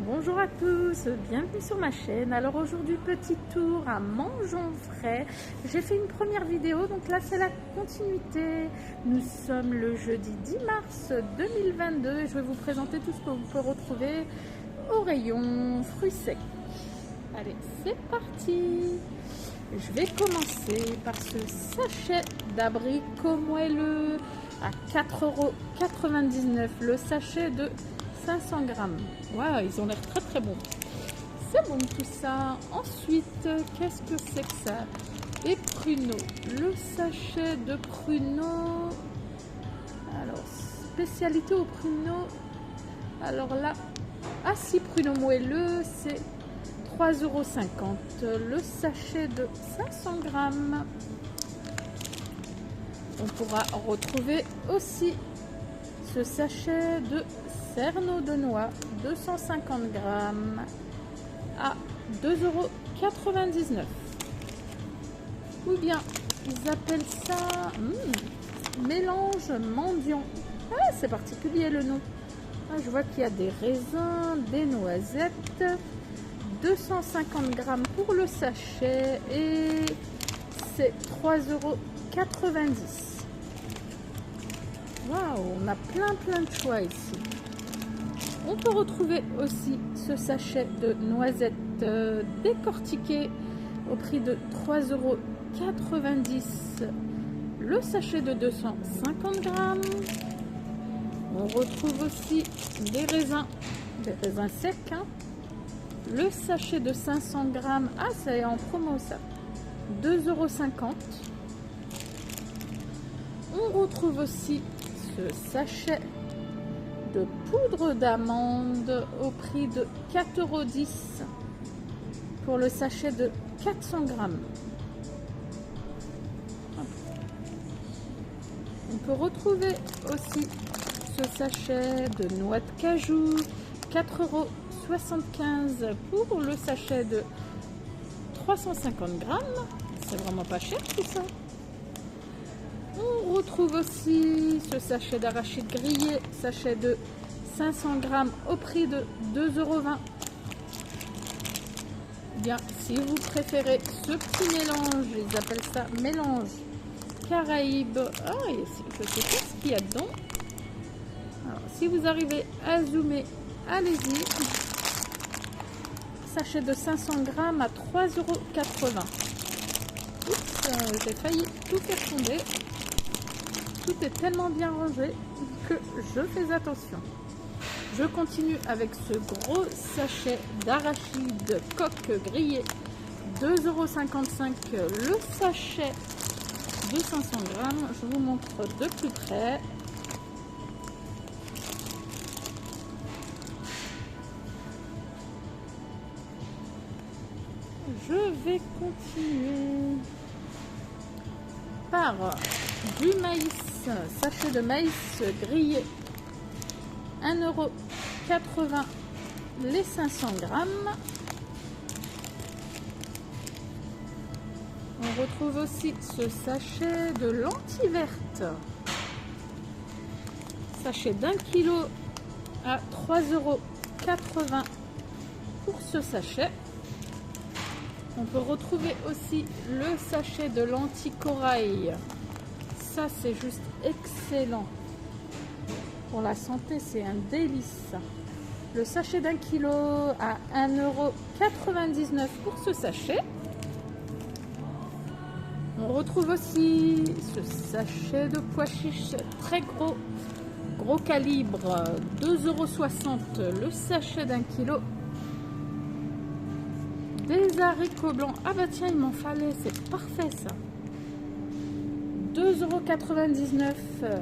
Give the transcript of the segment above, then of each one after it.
Bonjour à tous, bienvenue sur ma chaîne. Alors aujourd'hui, petit tour à Mangeons Frais. J'ai fait une première vidéo, donc là c'est la continuité. Nous sommes le jeudi 10 mars 2022 et je vais vous présenter tout ce que vous pouvez retrouver au rayon fruits secs. Allez, c'est parti. Je vais commencer par ce sachet d'abricots moelleux à 4,99 €, le sachet de 500 grammes. Waouh, ils ont l'air très très bons. C'est bon tout ça. Ensuite, qu'est-ce que c'est que ça? Les pruneaux. Le sachet de pruneaux. Alors, spécialité aux pruneaux. Alors là, 6 pruneaux moelleux, c'est 3,50 €. Le sachet de 500 grammes. On pourra retrouver aussi ce sachet de cerneau de noix, 250 grammes, à 2,99 €. Ou bien, ils appellent ça mélange mendiant. Ah, c'est particulier le nom. Ah, je vois qu'il y a des raisins, des noisettes, 250 grammes pour le sachet et c'est 3,90 €. Waouh, on a plein de choix ici. On peut retrouver aussi ce sachet de noisettes décortiquées au prix de 3,90 €. Le sachet de 250 grammes. On retrouve aussi des raisins secs. Le sachet de 500 grammes. Ah, c'est en promo ça. 2,50 €. On retrouve aussi ce sachet de poudre d'amande au prix de 4,10 € pour le sachet de 400 grammes. On peut retrouver aussi ce sachet de noix de cajou, 4,75 € pour le sachet de 350 grammes. C'est vraiment pas cher tout ça. On retrouve aussi ce sachet d'arachide grillé, sachet de 500 grammes au prix de 2,20 €. Bien, si vous préférez ce petit mélange, ils appellent ça mélange Caraïbes. Ah, je sais pas ce qu'il y a dedans. Alors, si vous arrivez à zoomer, allez-y. Sachet de 500 grammes à 3,80 €. Oups, j'ai failli tout faire tomber. Tout est tellement bien rangé que je fais attention. Je continue avec ce gros sachet d'arachide coque grillé, 2,55 € le sachet de 500 grammes. Je vous montre de plus près. Je vais continuer par du maïs, sachet de maïs grillé, 1,80 € les 500 grammes. On retrouve aussi ce sachet de lentilles vertes, sachet d'1 kg à 3,80 € pour ce sachet. On peut retrouver aussi le sachet de lentilles corail. Ça, c'est juste excellent. Pour la santé, c'est un délice. Le sachet d'1 kg à 1,99 € pour ce sachet. On retrouve aussi ce sachet de pois chiches très gros calibre, 2,60 € le sachet d'1 kg. Des haricots blancs. Ah bah tiens, il m'en fallait, c'est parfait ça. 2,99 €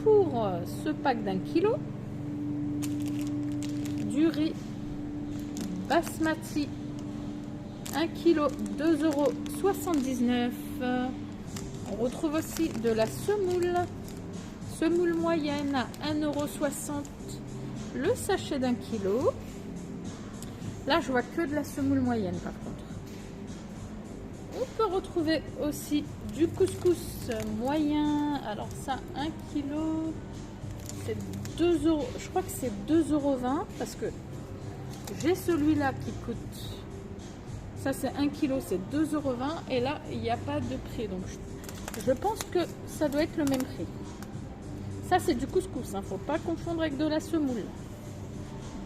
pour ce pack d'1 kg. Du riz basmati, 1 kg, 2,79 €. On retrouve aussi de la semoule moyenne à 1,60 € le sachet d'1 kg. Là, je vois que de la semoule moyenne par contre. On peut retrouver aussi du couscous moyen. Alors ça, 1 kg, c'est 2 €. Je crois que c'est 2,20 € parce que J'ai celui-là qui coûte, ça c'est 1 kg, c'est 2,20 € et là il n'y a pas de prix, donc je pense que ça doit être le même prix. Ça c'est du couscous, hein, faut pas confondre avec de la semoule.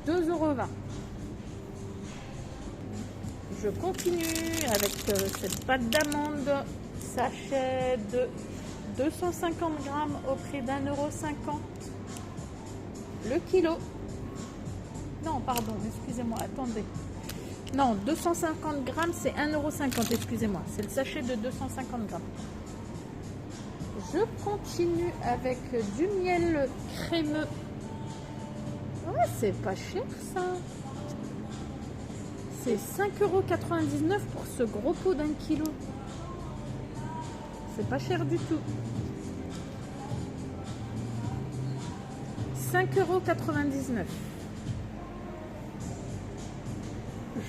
2,20 €. Je continue avec cette pâte d'amande, sachet de 250 grammes au prix d'1,50 € le kilo. Non, pardon, excusez-moi, attendez. Non, 250 grammes, c'est 1,50 €, excusez-moi. C'est le sachet de 250 grammes. Je continue avec du miel crémeux. Ouais, c'est pas cher ça. C'est 5,99 € pour ce gros pot d'1 kg. C'est pas cher du tout. 5,99 €.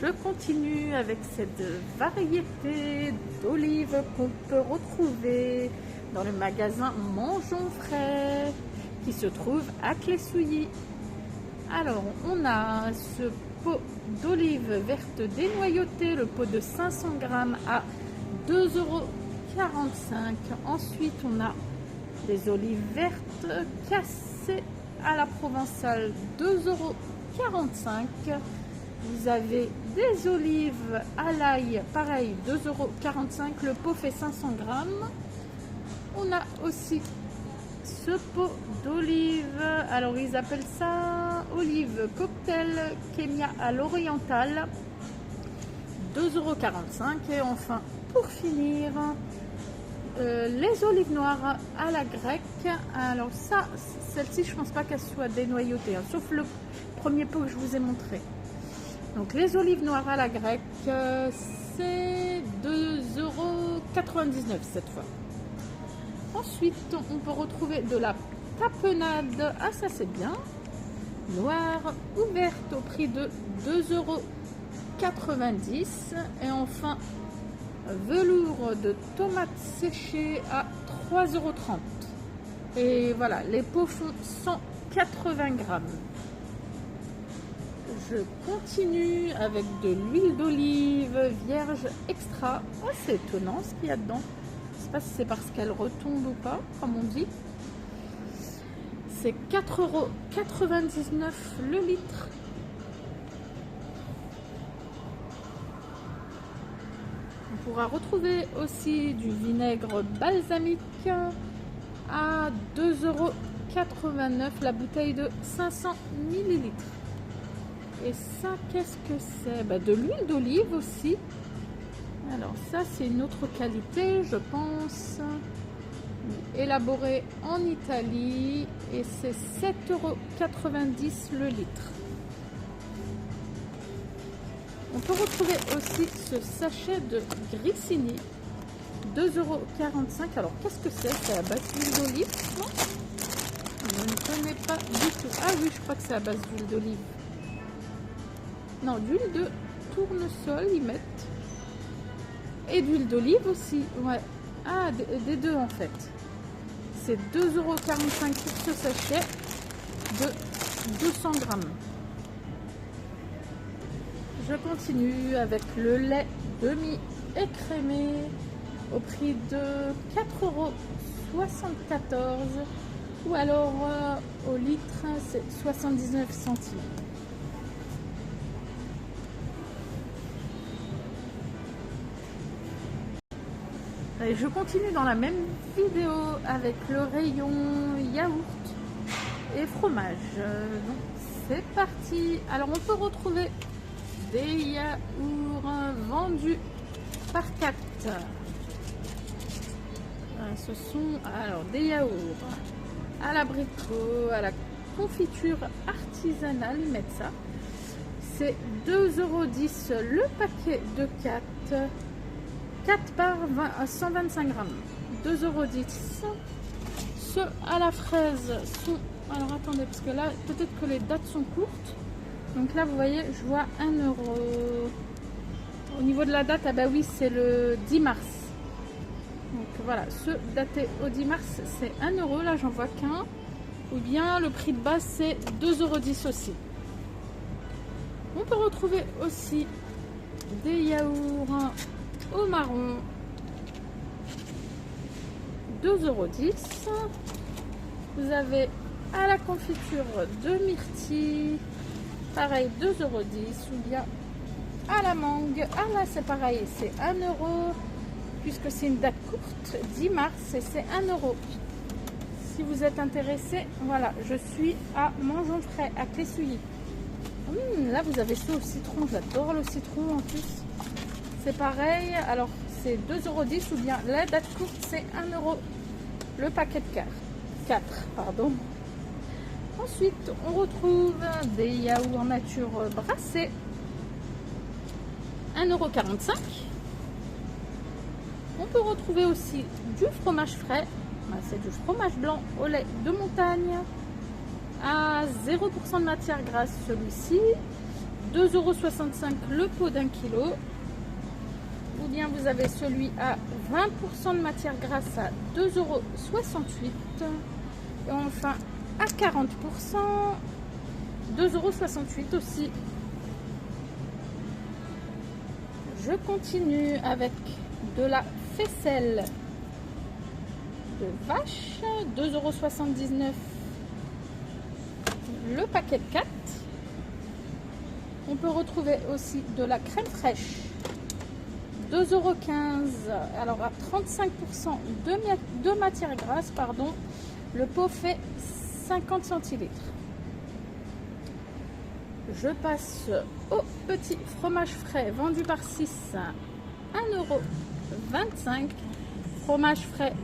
Je continue avec cette variété d'olives qu'on peut retrouver dans le magasin Mangeons Frais qui se trouve à Clé-Souilly. Alors, on a ce pot d'olives vertes dénoyautées, le pot de 500 grammes à 2,45 €. Ensuite, on a des olives vertes cassées à la provençale, 2,45 €. Vous avez des olives à l'ail, pareil, 2,45 €. Le pot fait 500 grammes. On a aussi ce pot d'olives, alors ils appellent ça olive cocktail Kenya à l'oriental, 2,45 €. Et enfin, pour finir, les olives noires à la grecque. Alors ça, celle-ci, je pense pas qu'elle soit dénoyautée, hein, sauf le premier pot que je vous ai montré. Donc les olives noires à la grecque, c'est 2,99 € cette fois. Ensuite, on peut retrouver de la tapenade, ah ça c'est bien, noire ou verte au prix de 2,90 €. Et enfin, velours de tomates séchées à 3,30 €. Et voilà, les pots font 180 grammes. Je continue avec de l'huile d'olive vierge extra. Oh, c'est étonnant ce qu'il y a dedans. Je ne sais pas si c'est parce qu'elle retombe ou pas, comme on dit. C'est 4,99 € le litre. On pourra retrouver aussi du vinaigre balsamique à 2,89 € la bouteille de 500 ml. Et ça, qu'est-ce que c'est? De l'huile d'olive aussi. Alors ça, c'est une autre qualité, je pense. Élaborée en Italie. Et c'est 7,90 € le litre. On peut retrouver aussi ce sachet de grissini. 2,45 €. Alors, qu'est-ce que c'est? C'est à base d'huile d'olive, non? Je ne connais pas du tout. Ah oui, je crois que c'est à base d'huile d'olive. Non, d'huile de tournesol, ils mettent. Et d'huile d'olive aussi. Ouais. Ah, des deux en fait. C'est 2,45 € pour ce sachet de 200 grammes. Je continue avec le lait demi-écrémé au prix de 4,74 € ou alors au litre, c'est 79 centimes. Et je continue dans la même vidéo avec le rayon yaourt et fromage. Donc c'est parti. Alors on peut retrouver des yaourts vendus par 4. Ce sont alors des yaourts à l'abricot, à la confiture artisanale, ils mettent ça. C'est 2,10 € le paquet de 4. 4 par 125 grammes, 2,10 €. Ceux à la fraise sont... Alors attendez, parce que là, peut-être que les dates sont courtes. Donc là, vous voyez, je vois 1 €. Au niveau de la date, ah bah oui, c'est le 10 mars. Donc voilà, ceux datés au 10 mars, c'est 1 €. Là, j'en vois qu'un. Ou bien le prix de base, c'est 2,10 € aussi. On On peut retrouver aussi des yaourts au marron, 2,10 €. Vous avez à la confiture de myrtille, pareil 2,10 € ou bien à la mangue. Ah là c'est pareil, c'est 1 € puisque c'est une date courte, 10 mars et c'est 1 €. Si vous êtes intéressé, voilà, je suis à Mangeons Frais à Clé-Souilly. Là vous avez ça au citron, j'adore le citron en plus. C'est pareil, alors c'est 2,10 € ou bien la date courte c'est 1 € le paquet de 4, pardon. Ensuite on retrouve des yaourts nature brassés, 1,45 €. On peut retrouver aussi du fromage frais, c'est du fromage blanc au lait de montagne à 0% de matière grasse celui-ci, 2,65 € le pot d'1 kg. Ou bien vous avez celui à 20% de matière grasse à 2,68 €. Et enfin à 40%, 2,68 € aussi. Je continue avec de la faisselle de vache, 2,79 € le paquet de 4. On peut retrouver aussi de la crème fraîche, 2,15 €, alors à 35% de matière grasse, pardon. Le pot fait 50 centilitres. Je passe au petit fromage frais vendu par 6, 1,25 €. Fromage frais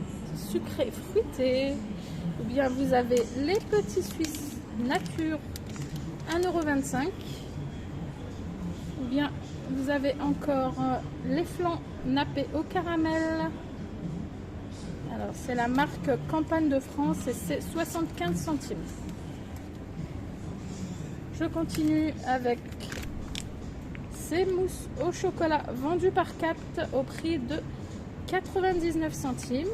sucré fruité. Ou bien vous avez les petits suisses nature, 1,25 €. Ou bien vous avez encore les flancs nappés au caramel. Alors c'est la marque Campagne de France et c'est 75 centimes. Je continue avec ces mousses au chocolat vendues par 4 au prix de 99 centimes.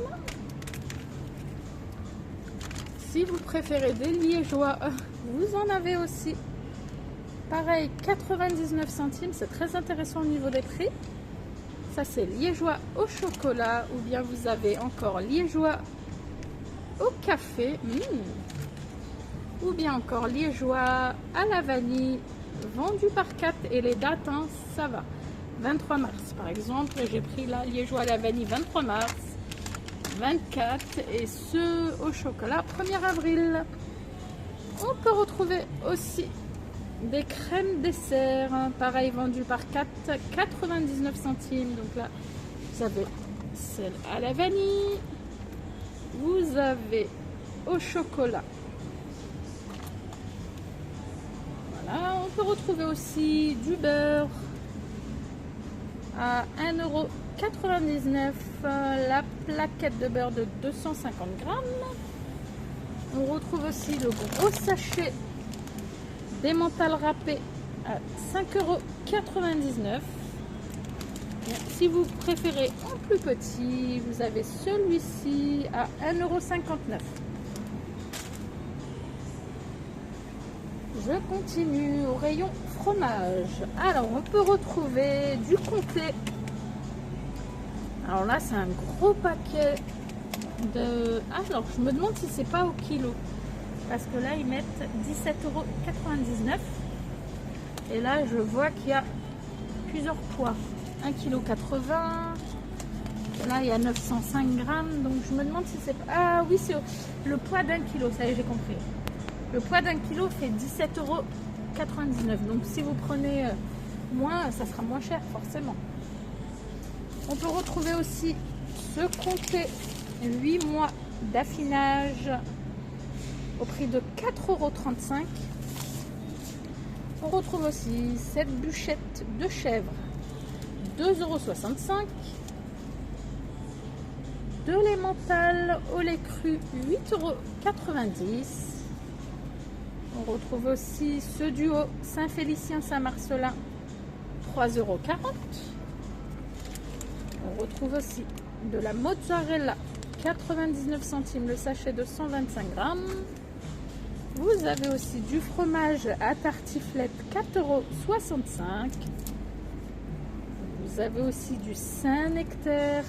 Si vous préférez des liégeois, vous en avez aussi. Pareil, 99 centimes, c'est très intéressant au niveau des prix. Ça c'est liégeois au chocolat, ou bien vous avez encore liégeois au café, ou bien encore liégeois à la vanille, vendu par 4 et les dates, hein, ça va. 23 mars par exemple, j'ai pris là liégeois à la vanille 23 mars, 24 et ceux au chocolat 1er avril. On peut retrouver aussi des crèmes dessert, hein, pareil vendu par 4, 99 centimes. Donc là vous avez celle à la vanille, vous avez au chocolat. Voilà, on peut retrouver aussi du beurre à 1,99 €, la plaquette de beurre de 250 grammes. On retrouve aussi le gros sachet d'emmental râpé à 5,99 €. Si vous préférez en plus petit, vous avez celui-ci à 1,59 €. Je continue au rayon fromage. Alors on peut retrouver du comté. Alors là c'est un gros paquet de... Alors je me demande si c'est pas au kilo. Parce que là ils mettent 17,99 €. Et là je vois qu'il y a plusieurs poids. 1,80 kg. Là il y a 905 grammes. Donc je me demande si c'est pas... Ah oui, c'est le poids d'1 kilo. Ça y est, j'ai compris. Le poids d'1 kilo fait 17,99 €. Donc si vous prenez moins, ça sera moins cher forcément. On peut retrouver aussi ce comté 8 mois d'affinage au prix de 4,35 €. On retrouve aussi cette bûchette de chèvre, 2,65 €. De l'emmental au lait cru, 8,90 €. On retrouve aussi ce duo Saint-Félicien-Saint-Marcelin, 3,40 €. On retrouve aussi de la mozzarella, 99 centimes le sachet de 125 grammes. Vous avez aussi du fromage à tartiflette 4,65 €. Vous avez aussi du Saint-Nectaire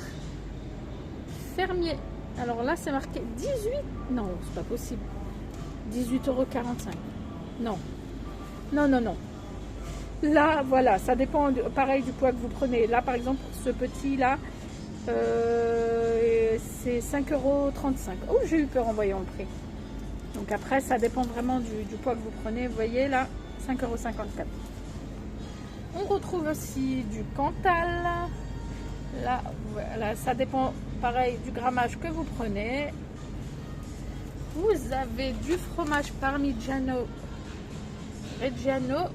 fermier. Alors là, c'est marqué 18. Non, c'est pas possible. 18,45 €. Non. Non, non, non. Là, voilà, ça dépend pareil du poids que vous prenez. Là, par exemple, pour ce petit-là, c'est 5,35 €. Oh, j'ai eu peur en voyant le prix. Donc après, ça dépend vraiment du poids que vous prenez. Vous voyez là, 5,54 €. On retrouve aussi du Cantal. Là, voilà, ça dépend pareil du grammage que vous prenez. Vous avez du fromage Parmigiano Reggiano,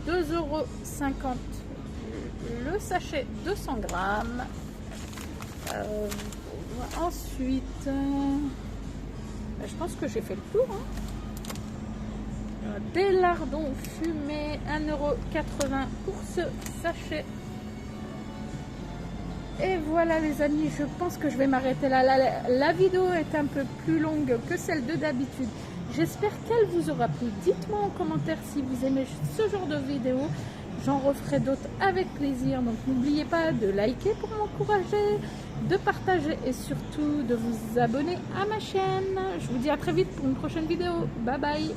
2,50 € le sachet 200 grammes. Ensuite, je pense que j'ai fait le tour. Des lardons fumés, 1,80 € pour ce sachet. Et voilà les amis, je pense que je vais m'arrêter là. La vidéo est un peu plus longue que celle de d'habitude. J'espère qu'elle vous aura plu. Dites-moi en commentaire si vous aimez ce genre de vidéo. J'en referai d'autres avec plaisir. Donc n'oubliez pas de liker pour m'encourager, de partager et surtout de vous abonner à ma chaîne. Je vous dis à très vite pour une prochaine vidéo. Bye bye.